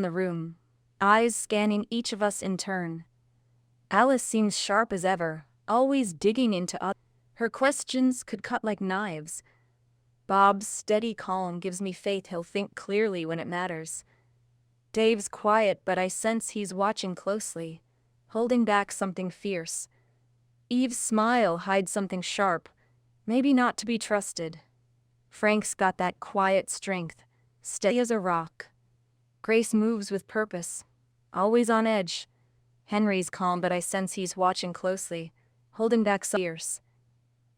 the room, eyes scanning each of us in turn. Alice seems sharp as ever, always digging into others. Her questions could cut like knives. Bob's steady calm gives me faith he'll think clearly when it matters. Dave's quiet, but I sense he's watching closely, holding back something fierce. Eve's smile hides something sharp, maybe not to be trusted. Frank's got that quiet strength, steady as a rock. Grace moves with purpose, always on edge. Henry's calm, but I sense he's watching closely, holding back some fierce.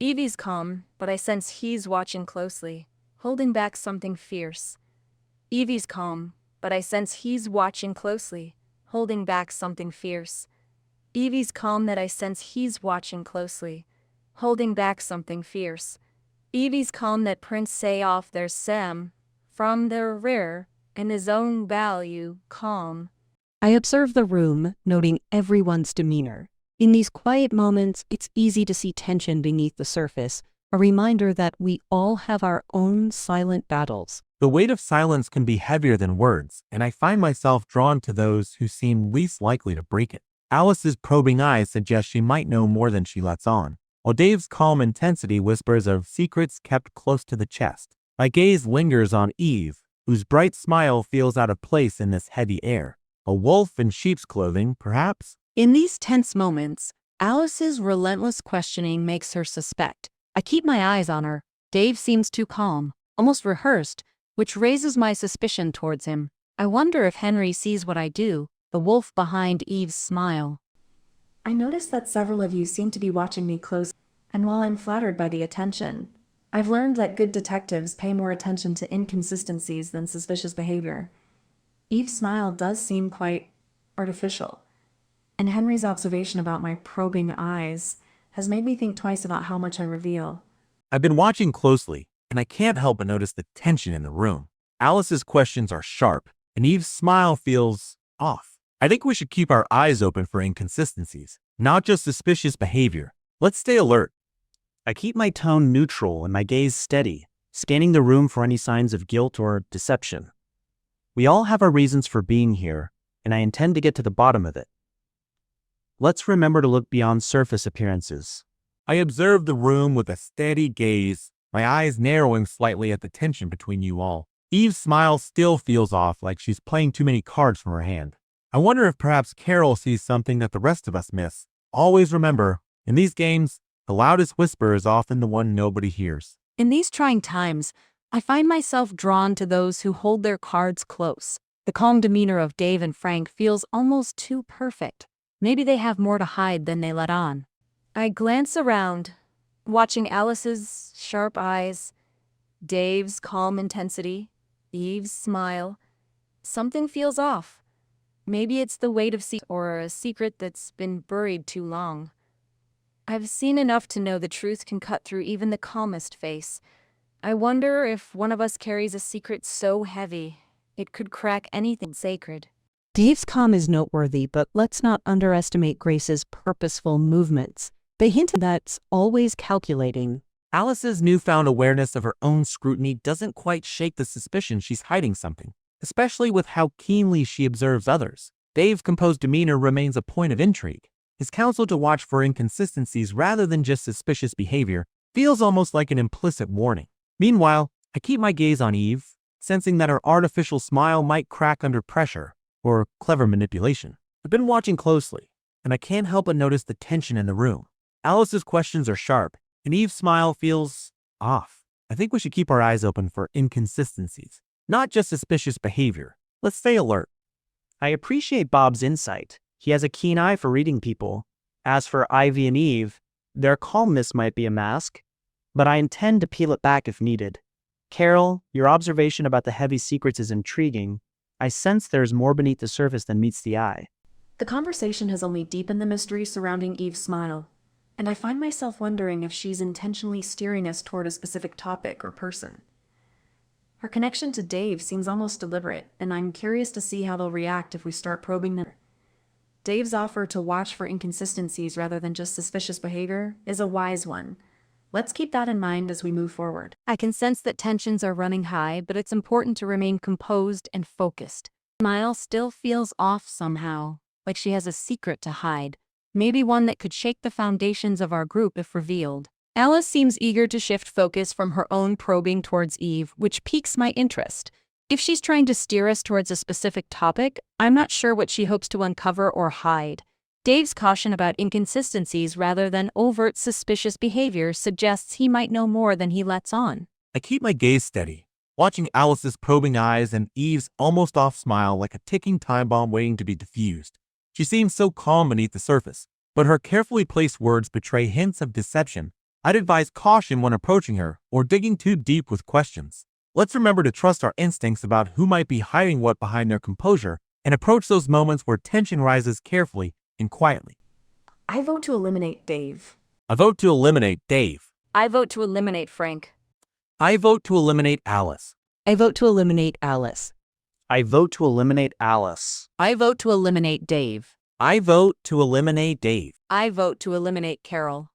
Evie's calm, but I sense he's watching closely, holding back something fierce. Evie's calm, but I sense he's watching closely, holding back something fierce. Evie's calm, that I sense he's watching closely, holding back something fierce. Evie's calm, that Prince say off their Sam, from their rear, and his own value, calm. I observe the room, noting everyone's demeanor. In these quiet moments, it's easy to see tension beneath the surface, a reminder that we all have our own silent battles. The weight of silence can be heavier than words, and I find myself drawn to those who seem least likely to break it. Alice's probing eyes suggest she might know more than she lets on, while Dave's calm intensity whispers of secrets kept close to the chest. My gaze lingers on Eve, whose bright smile feels out of place in this heavy air. A wolf in sheep's clothing, perhaps? In these tense moments, Alice's relentless questioning makes her suspect. I keep my eyes on her. Dave seems too calm, almost rehearsed, which raises my suspicion towards him. I wonder if Henry sees what I do, the wolf behind Eve's smile. I noticed that several of you seem to be watching me closely, and while I'm flattered by the attention, I've learned that good detectives pay more attention to inconsistencies than suspicious behavior. Eve's smile does seem quite artificial, and Henry's observation about my probing eyes has made me think twice about how much I reveal. I've been watching closely, and I can't help but notice the tension in the room. Alice's questions are sharp, and Eve's smile feels off. I think we should keep our eyes open for inconsistencies, not just suspicious behavior. Let's stay alert. I keep my tone neutral and my gaze steady, scanning the room for any signs of guilt or deception. We all have our reasons for being here, and I intend to get to the bottom of it. Let's remember to look beyond surface appearances. I observe the room with a steady gaze, my eyes narrowing slightly at the tension between you all. Eve's smile still feels off, like she's playing too many cards from her hand. I wonder if perhaps Carol sees something that the rest of us miss. Always remember, in these games, the loudest whisper is often the one nobody hears. In these trying times, I find myself drawn to those who hold their cards close. The calm demeanor of Dave and Frank feels almost too perfect. Maybe they have more to hide than they let on. I glance around, watching Alice's sharp eyes, Dave's calm intensity, Eve's smile. Something feels off. Maybe it's the weight of or a secret that's been buried too long. I've seen enough to know the truth can cut through even the calmest face. I wonder if one of us carries a secret so heavy it could crack anything sacred. Dave's calm is noteworthy, but let's not underestimate Grace's purposeful movements. They hint that's always calculating. Alice's newfound awareness of her own scrutiny doesn't quite shake the suspicion she's hiding something, especially with how keenly she observes others. Dave's composed demeanor remains a point of intrigue. His counsel to watch for inconsistencies rather than just suspicious behavior feels almost like an implicit warning. Meanwhile, I keep my gaze on Eve, sensing that her artificial smile might crack under pressure or clever manipulation. I've been watching closely, and I can't help but notice the tension in the room. Alice's questions are sharp, and Eve's smile feels off. I think we should keep our eyes open for inconsistencies, not just suspicious behavior. Let's stay alert. I appreciate Bob's insight. He has a keen eye for reading people. As for Ivy and Eve, their calmness might be a mask, but I intend to peel it back if needed. Carol, your observation about the heavy secrets is intriguing. I sense there's more beneath the surface than meets the eye. The conversation has only deepened the mystery surrounding Eve's smile, and I find myself wondering if she's intentionally steering us toward a specific topic or person. Her connection to Dave seems almost deliberate, and I'm curious to see how they'll react if we start probing them. Dave's offer to watch for inconsistencies rather than just suspicious behavior is a wise one. Let's keep that in mind as we move forward. I can sense that tensions are running high, but it's important to remain composed and focused. Smile still feels off somehow, like she has a secret to hide. Maybe one that could shake the foundations of our group if revealed. Alice seems eager to shift focus from her own probing towards Eve, which piques my interest. If she's trying to steer us towards a specific topic, I'm not sure what she hopes to uncover or hide. Dave's caution about inconsistencies rather than overt suspicious behavior suggests he might know more than he lets on. I keep my gaze steady, watching Alice's probing eyes and Eve's almost off smile like a ticking time bomb waiting to be diffused. She seems so calm beneath the surface, but her carefully placed words betray hints of deception. I'd advise caution when approaching her or digging too deep with questions. Let's remember to trust our instincts about who might be hiding what behind their composure and approach those moments where tension rises carefully and quietly. I vote to eliminate Dave. I vote to eliminate Dave. I vote to eliminate Frank. I vote to eliminate Alice. I vote to eliminate Alice. I vote to eliminate Alice. I vote to eliminate Dave. I vote to eliminate Dave. I vote to eliminate Carol.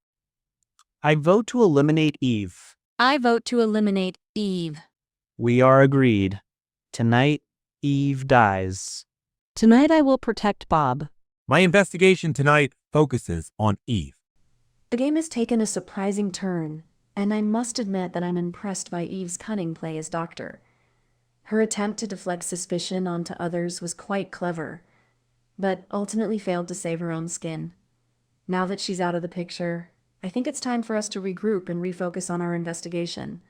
I vote to eliminate Eve. I vote to eliminate Eve. We are agreed. Tonight, Eve dies. Tonight I will protect Bob. My investigation tonight focuses on Eve. The game has taken a surprising turn, and I must admit that I'm impressed by Eve's cunning play as Doctor. Her attempt to deflect suspicion onto others was quite clever, but ultimately failed to save her own skin. Now that she's out of the picture, I think it's time for us to regroup and refocus on our investigation.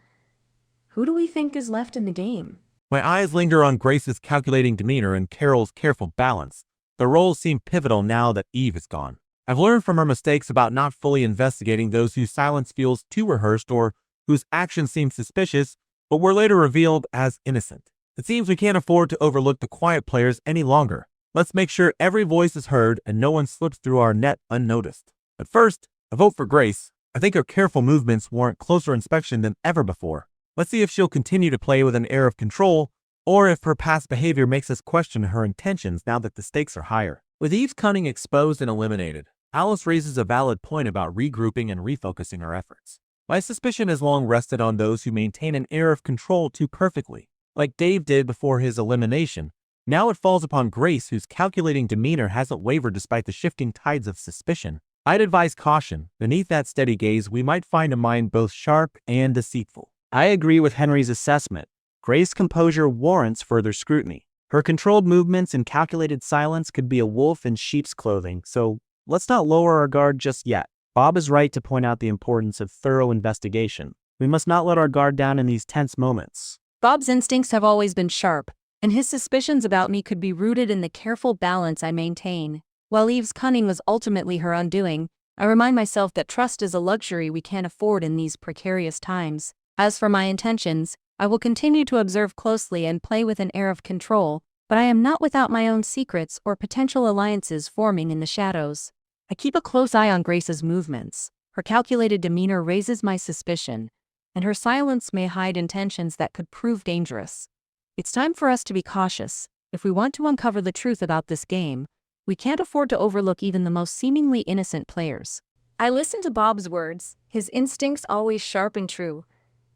Who do we think is left in the game? My eyes linger on Grace's calculating demeanor and Carol's careful balance. Their roles seem pivotal now that Eve is gone. I've learned from her mistakes about not fully investigating those whose silence feels too rehearsed or whose actions seem suspicious, but were later revealed as innocent. It seems we can't afford to overlook the quiet players any longer. Let's make sure every voice is heard and no one slips through our net unnoticed. But first, a vote for Grace. I think her careful movements warrant closer inspection than ever before. Let's see if she'll continue to play with an air of control, or if her past behavior makes us question her intentions now that the stakes are higher. With Eve's cunning exposed and eliminated, Alice raises a valid point about regrouping and refocusing our efforts. My suspicion has long rested on those who maintain an air of control too perfectly, like Dave did before his elimination. Now it falls upon Grace, whose calculating demeanor hasn't wavered despite the shifting tides of suspicion. I'd advise caution. Beneath that steady gaze, we might find a mind both sharp and deceitful. I agree with Henry's assessment. Grace's composure warrants further scrutiny. Her controlled movements and calculated silence could be a wolf in sheep's clothing, so let's not lower our guard just yet. Bob is right to point out the importance of thorough investigation. We must not let our guard down in these tense moments. Bob's instincts have always been sharp, and his suspicions about me could be rooted in the careful balance I maintain. While Eve's cunning was ultimately her undoing, I remind myself that trust is a luxury we can't afford in these precarious times. As for my intentions, I will continue to observe closely and play with an air of control, but I am not without my own secrets or potential alliances forming in the shadows. I keep a close eye on Grace's movements. Her calculated demeanor raises my suspicion, and her silence may hide intentions that could prove dangerous. It's time for us to be cautious. If we want to uncover the truth about this game, we can't afford to overlook even the most seemingly innocent players. I listened to Bob's words, his instincts always sharp and true.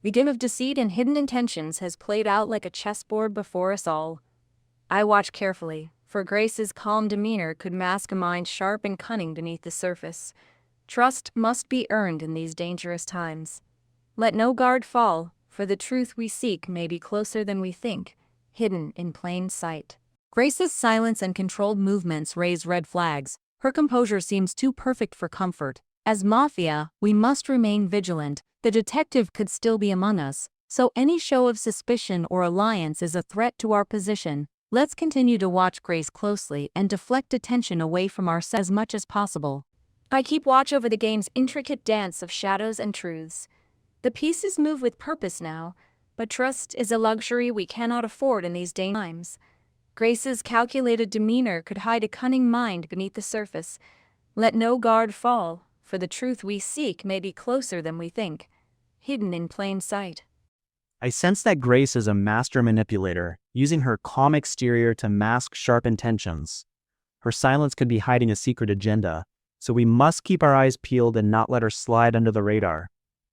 The game of deceit and hidden intentions has played out like a chessboard before us all. I watched carefully, for Grace's calm demeanor could mask a mind sharp and cunning beneath the surface. Trust must be earned in these dangerous times. Let no guard fall, for the truth we seek may be closer than we think, hidden in plain sight. Grace's silence and controlled movements raise red flags. Her composure seems too perfect for comfort. As Mafia, we must remain vigilant. The detective could still be among us, so any show of suspicion or alliance is a threat to our position. Let's continue to watch Grace closely and deflect attention away from ourselves as much as possible. I keep watch over the game's intricate dance of shadows and truths. The pieces move with purpose now, but trust is a luxury we cannot afford in these times. Grace's calculated demeanor could hide a cunning mind beneath the surface. Let no guard fall, for the truth we seek may be closer than we think, hidden in plain sight. I sense that Grace is a master manipulator, using her calm exterior to mask sharp intentions. Her silence could be hiding a secret agenda, so we must keep our eyes peeled and not let her slide under the radar.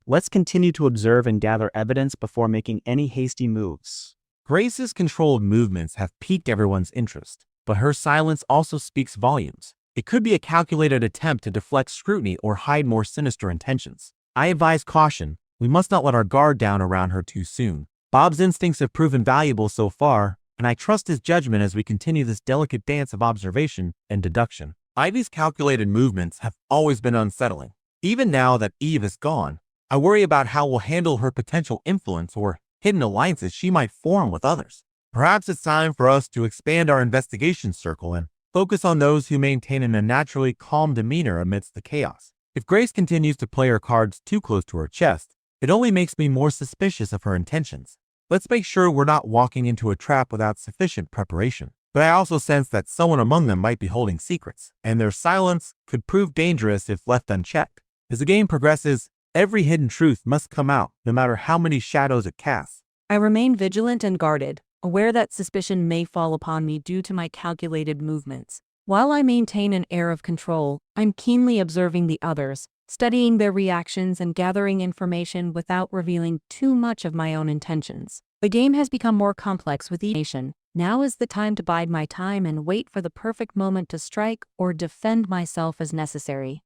Let's continue to observe and gather evidence before making any hasty moves. Grace's controlled movements have piqued everyone's interest, but her silence also speaks volumes. It could be a calculated attempt to deflect scrutiny or hide more sinister intentions. I advise caution. We must not let our guard down around her too soon. Bob's instincts have proven valuable so far, and I trust his judgment as we continue this delicate dance of observation and deduction. Ivy's calculated movements have always been unsettling. Even now that Eve is gone, I worry about how we'll handle her potential influence or hidden alliances she might form with others. Perhaps it's time for us to expand our investigation circle and focus on those who maintain an unnaturally calm demeanor amidst the chaos. If Grace continues to play her cards too close to her chest, it only makes me more suspicious of her intentions. Let's make sure we're not walking into a trap without sufficient preparation. But I also sense that someone among them might be holding secrets, and their silence could prove dangerous if left unchecked. As the game progresses, every hidden truth must come out, no matter how many shadows it casts. I remain vigilant and guarded, aware that suspicion may fall upon me due to my calculated movements. While I maintain an air of control, I'm keenly observing the others, studying their reactions and gathering information without revealing too much of my own intentions. The game has become more complex with each nation. Now is the time to bide my time and wait for the perfect moment to strike or defend myself as necessary.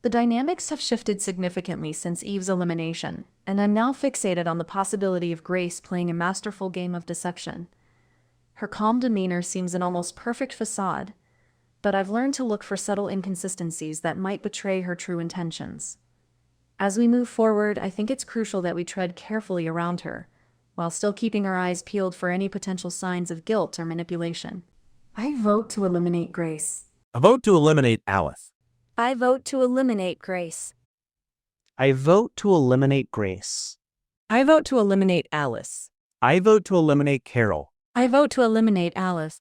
The dynamics have shifted significantly since Eve's elimination, and I'm now fixated on the possibility of Grace playing a masterful game of deception. Her calm demeanor seems an almost perfect facade, but I've learned to look for subtle inconsistencies that might betray her true intentions. As we move forward, I think it's crucial that we tread carefully around her, while still keeping our eyes peeled for any potential signs of guilt or manipulation. I vote to eliminate Grace. A vote to eliminate Alice. I vote to eliminate Grace. I vote to eliminate Grace. I vote to eliminate Alice. I vote to eliminate Carol. I vote to eliminate Alice.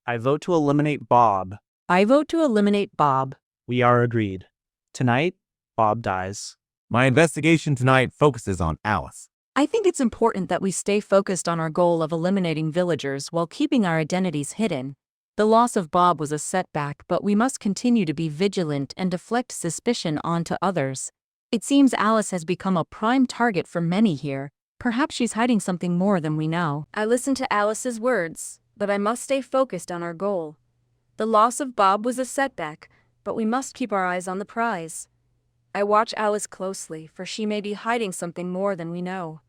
I vote to eliminate Bob. I vote to eliminate Bob. We are agreed. Tonight, Bob dies. My investigation tonight focuses on Alice. I think it's important that we stay focused on our goal of eliminating villagers while keeping our identities hidden. The loss of Bob was a setback, but we must continue to be vigilant and deflect suspicion onto others. It seems Alice has become a prime target for many here. Perhaps she's hiding something more than we know. I listened to Alice's words, but I must stay focused on our goal. The loss of Bob was a setback, but we must keep our eyes on the prize. I watch Alice closely, for she may be hiding something more than we know.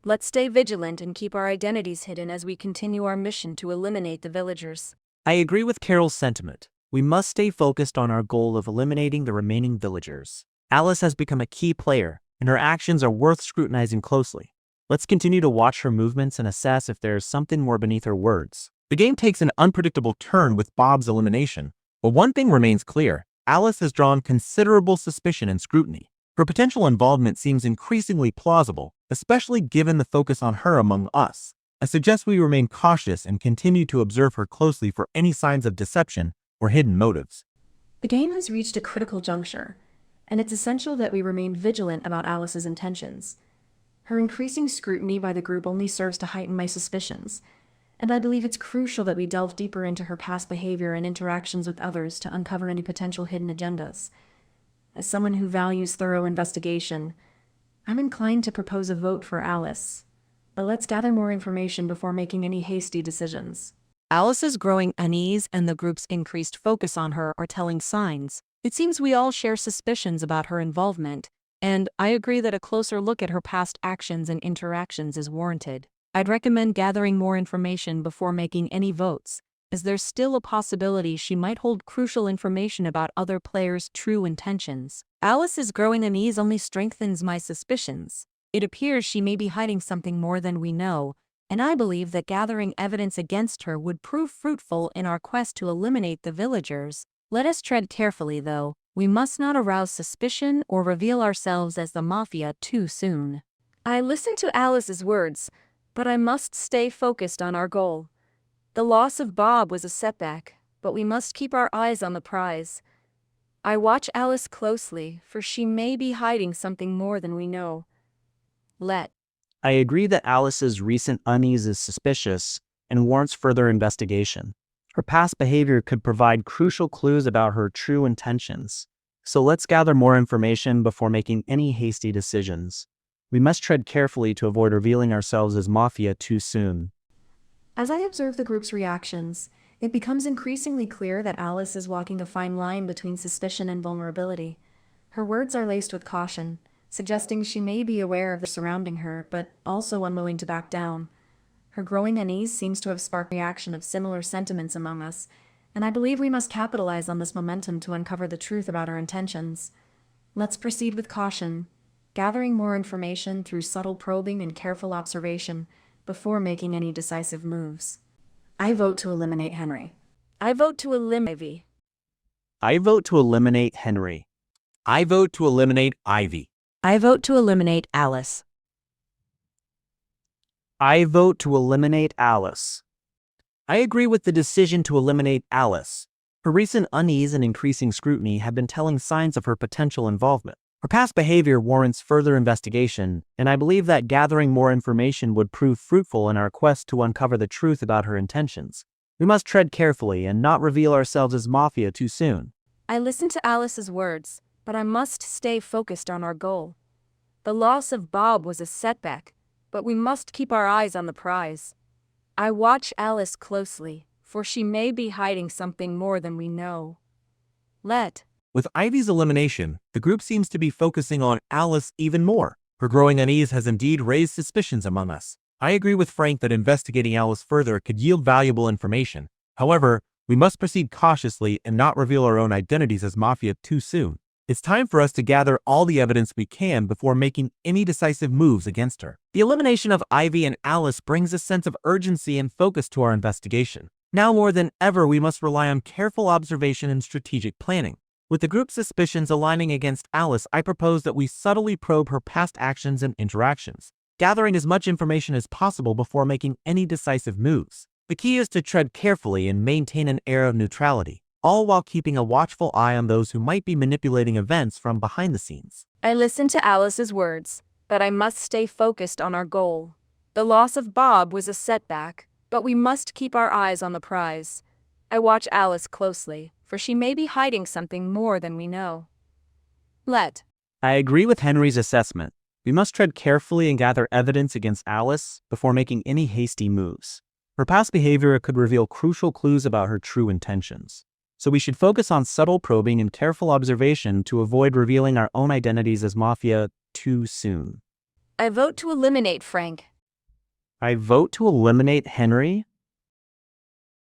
Let's stay vigilant and keep our identities hidden as we continue our mission to eliminate the villagers. I agree with Carol's sentiment. We must stay focused on our goal of eliminating the remaining villagers. Alice has become a key player, and her actions are worth scrutinizing closely. Let's continue to watch her movements and assess if there is something more beneath her words. The game takes an unpredictable turn with Bob's elimination, but one thing remains clear. Alice has drawn considerable suspicion and scrutiny. Her potential involvement seems increasingly plausible, especially given the focus on her among us. I suggest we remain cautious and continue to observe her closely for any signs of deception or hidden motives. The game has reached a critical juncture, and it's essential that we remain vigilant about Alice's intentions. Her increasing scrutiny by the group only serves to heighten my suspicions, and I believe it's crucial that we delve deeper into her past behavior and interactions with others to uncover any potential hidden agendas. As someone who values thorough investigation, I'm inclined to propose a vote for Alice, but let's gather more information before making any hasty decisions. Alice's growing unease and the group's increased focus on her are telling signs. It seems we all share suspicions about her involvement, and I agree that a closer look at her past actions and interactions is warranted. I'd recommend gathering more information before making any votes, as there's still a possibility she might hold crucial information about other players' true intentions. Alice's growing unease only strengthens my suspicions. It appears she may be hiding something more than we know, and I believe that gathering evidence against her would prove fruitful in our quest to eliminate the villagers. Let us tread carefully, though. We must not arouse suspicion or reveal ourselves as the Mafia too soon. I listened to Alice's words, but I must stay focused on our goal. The loss of Bob was a setback, but we must keep our eyes on the prize. I watch Alice closely, for she may be hiding something more than we know. I agree that Alice's recent unease is suspicious and warrants further investigation. Her past behavior could provide crucial clues about her true intentions. So let's gather more information before making any hasty decisions. We must tread carefully to avoid revealing ourselves as Mafia too soon. As I observe the group's reactions, it becomes increasingly clear that Alice is walking a fine line between suspicion and vulnerability. Her words are laced with caution, suggesting she may be aware of the surrounding her, but also unwilling to back down. Her growing unease seems to have sparked a reaction of similar sentiments among us, and I believe we must capitalize on this momentum to uncover the truth about our intentions. Let's proceed with caution, gathering more information through subtle probing and careful observation before making any decisive moves. I vote to eliminate Henry. I vote to eliminate. I vote to eliminate Henry. I vote to eliminate Ivy. I vote to eliminate Alice. I vote to eliminate Alice. I agree with the decision to eliminate Alice. Her recent unease and increasing scrutiny have been telling signs of her potential involvement. Her past behavior warrants further investigation, and I believe that gathering more information would prove fruitful in our quest to uncover the truth about her intentions. We must tread carefully and not reveal ourselves as Mafia too soon. I listened to Alice's words, but I must stay focused on our goal. The loss of Bob was a setback, but we must keep our eyes on the prize. I watch Alice closely, for she may be hiding something more than we know. With Ivy's elimination, the group seems to be focusing on Alice even more. Her growing unease has indeed raised suspicions among us. I agree with Frank that investigating Alice further could yield valuable information. However, we must proceed cautiously and not reveal our own identities as Mafia too soon. It's time for us to gather all the evidence we can before making any decisive moves against her. The elimination of Ivy and Alice brings a sense of urgency and focus to our investigation. Now more than ever, we must rely on careful observation and strategic planning. With the group's suspicions aligning against Alice, I propose that we subtly probe her past actions and interactions, gathering as much information as possible before making any decisive moves. The key is to tread carefully and maintain an air of neutrality, all while keeping a watchful eye on those who might be manipulating events from behind the scenes. I listened to Alice's words, but I must stay focused on our goal. The loss of Bob was a setback, but we must keep our eyes on the prize. I watch Alice closely, for she may be hiding something more than we know. I agree with Henry's assessment. We must tread carefully and gather evidence against Alice before making any hasty moves. Her past behavior could reveal crucial clues about her true intentions. So we should focus on subtle probing and careful observation to avoid revealing our own identities as Mafia too soon. I vote to eliminate Frank. I vote to eliminate Henry.